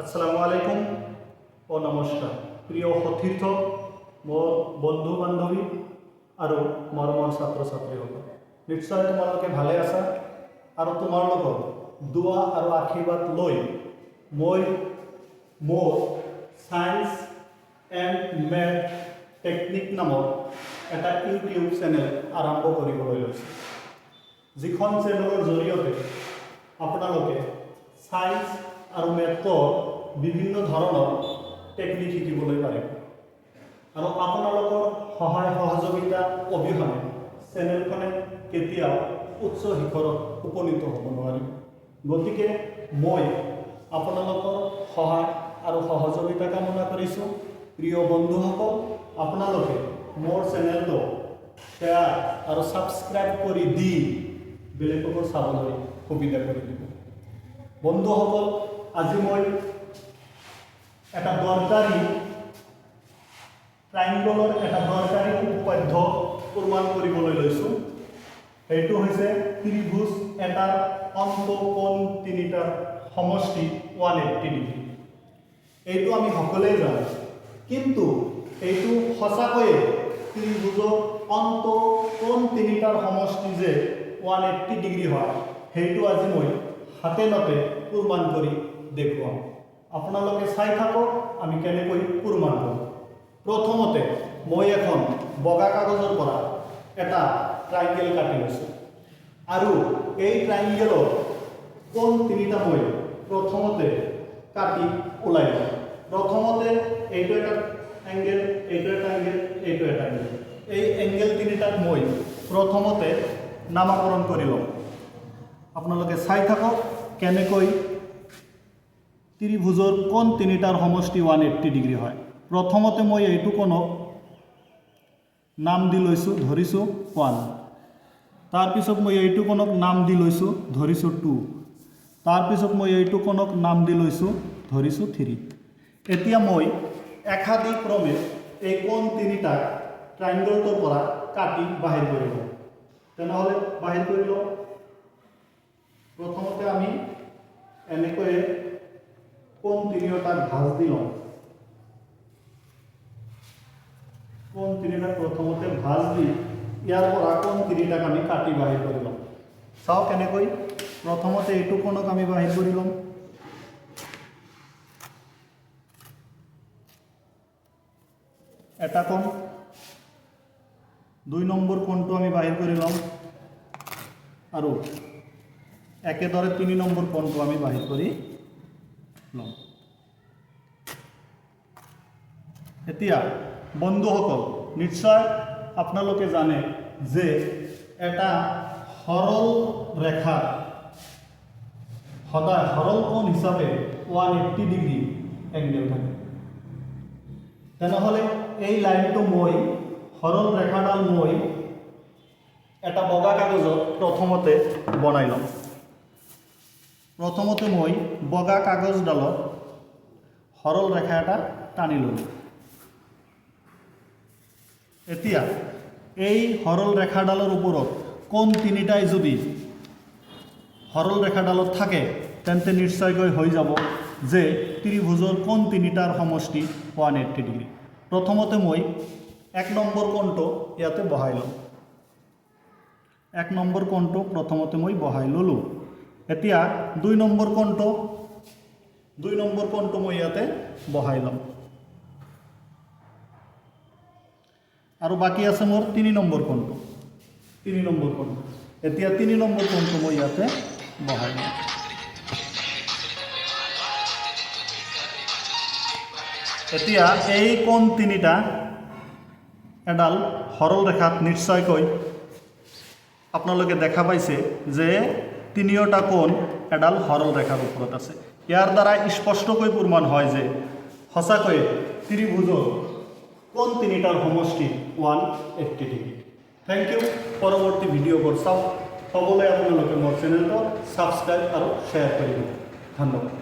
আসসালামু আলাইকুম ও নমস্কাৰ প্ৰিয় সতীৰ্থ মোৰ বন্ধু বান্ধৱী আৰু মৰমৰ ছাত্ৰ ছাত্ৰীসকল নিশ্চয় তোমালোকে ভালে আছা আৰু তোমাৰ লগত দুৱা আৰু আশীৰ্বাদ লৈ মই মোৰ সায়েন্স এণ্ড মেথ টেকনিক নামৰ এটা ইউটিউব চেনেল আৰম্ভ কৰিবলৈ লৈছোঁ যিখন চেনেলৰ জৰিয়তে আপোনালোকে সায়েন্স আৰু মেথৰ বিভিন্ন ধৰণৰ টেকনিক শিকিবলৈ পাৰিব আৰু আপোনালোকৰ সহায় সহযোগিতা অবিহনে চেনেলখনে কেতিয়াও উচ্চ শিখৰত উপনীত হ'ব নোৱাৰিব গতিকে মই আপোনালোকৰ সহায় আৰু সহযোগিতা কামনা কৰিছোঁ প্ৰিয় বন্ধুসকল আপোনালোকে মোৰ চেনেলটো শ্বেয়াৰ আৰু ছাবস্ক্ৰাইব কৰি দি বেলেগকো চাবলৈ সুবিধা কৰি দিব বন্ধুসকল আজি মই এটা দৰকাৰী ট্ৰাইংগলৰ এটা দৰকাৰী উপপাদ্য প্ৰমাণ কৰিবলৈ লৈছোঁ এইটো হৈছে ত্ৰিভুজ এটাৰ অন্তঃকোণ তিনিটাৰ সমষ্টি 180 ডিগ্ৰী এইটো আমি সকলোৱে জানো কিন্তু এইটো সঁচাকৈয়ে ত্ৰিভুজৰ অন্তঃকোণ তিনিটাৰ সমষ্টি যে 180 ডিগ্ৰী হয় সেইটো আজি মই হাতে নাতে প্ৰমাণ কৰি দেখুৱাম আপোনালোকে চাই থাকক আমি কেনেকৈ প্ৰমাণ কৰোঁ প্ৰথমতে মই এখন বগা কাগজৰ পৰা এটা ট্ৰাইংগেল কাটি লৈছোঁ আৰু এই ট্ৰাইংগেলৰ কোণ তিনিটা মই প্ৰথমতে কাটি ওলাই লওঁ প্ৰথমতে এইটো এটা এংগেল এইটো এটা এংগেল এইটো এটা এংগেল এই এংগেল তিনিটাক মই প্ৰথমতে নামাকৰণ কৰি লওঁ আপোনালোকে চাই থাকক কেনেকৈ ত্ৰিভুজৰ কোণ তিনিটাৰ সমষ্টি 180 ডিগ্ৰী হয় প্ৰথমতে মই এইটো কোণক নাম দি লৈছোঁ ধৰিছোঁ 1 তাৰপিছত মই এইটো কোণক নাম দি লৈছোঁ ধৰিছোঁ 2 তাৰপিছত মই এইটো কোণক নাম দি লৈছোঁ ধৰিছোঁ 3 এতিয়া মই একাদিক্ৰমে এই কোণ তিনিটাক ট্ৰাইংগলটোৰ পৰা কাটি বাহিৰ কৰি লওঁ তেনেহ'লে বাহিৰ কৰি লওঁ প্ৰথমতে আমি এনেকৈ কোণ তিনিটাক ভাঁজ দি লওঁ কোণ তিনিটাক প্ৰথমতে ভাঁজ দি ইয়াৰ পৰা কোণ তিনিটাক আমি কাটি বাহিৰ কৰি লওঁ চাওঁ কেনেকৈ প্ৰথমতে এইটো কোণক আমি বাহিৰ কৰি লওঁ এটা কোণ 2 নম্বৰ কোণটো আমি বাহিৰ কৰি লওঁ আৰু একেদৰে 3 নম্বৰ কোণটো আমি বাহিৰ কৰি লওঁ এতিয়া বন্ধুসকল নিশ্চয় আপোনালোকে জানে যে এটা সৰল ৰেখা সদায় সৰল কোণ হিচাপে 180 ডিগ্ৰী এংগেল থাকে তেনেহ'লে এই লাইনটো মই সৰল ৰেখাডাল মই এটা বগা কাগজত প্ৰথমতে বনাই লওঁ প্ৰথমতে মই বগা কাগজডালত সৰল ৰেখা এটা টানি ললোঁ এতিয়া এই সৰল ৰেখাডালৰ ওপৰত কোণ তিনিটাই যদি সৰল ৰেখাডালত থাকে তেন্তে নিশ্চয়কৈ হৈ যাব যে ত্ৰিভুজৰ কোণ তিনিটাৰ সমষ্টি 180 ডিগ্ৰী প্ৰথমতে মই 1 নম্বৰ কোণটো ইয়াতে বহাই লওঁ 1 নম্বৰ কোণটো প্ৰথমতে মই বহাই ল'লোঁ এতিয়া 2 নম্বৰ কোণটো মই ইয়াতে বহাই লম আৰু বাকি আছে মোৰ 3 নম্বৰ কোণটো এতিয়া 3 নম্বৰ কোণটো মই ইয়াতে বহাই লম এতিয়া এই কোণ তিনিটা এডাল সৰল ৰেখাত নিশ্চয়কৈ আপোনালোকে দেখা পাইছে যে তিনিওটা কোণ এডাল সৰল ৰেখাৰ ওপৰত আছে ইয়াৰ দ্বাৰা স্পষ্টকৈ প্ৰমাণ হয় যে সঁচাকৈ ত্ৰিভুজৰ কোণ তিনিটাৰ সমষ্টি 180 ডিগ্ৰী থেংক ইউ পৰৱৰ্তী ভিডিঅ'বোৰ চাওক সকলোৱে আপোনালোকে মোৰ চেনেলটো ছাবস্ক্ৰাইব আৰু শ্বেয়াৰ কৰি দিব ধন্যবাদ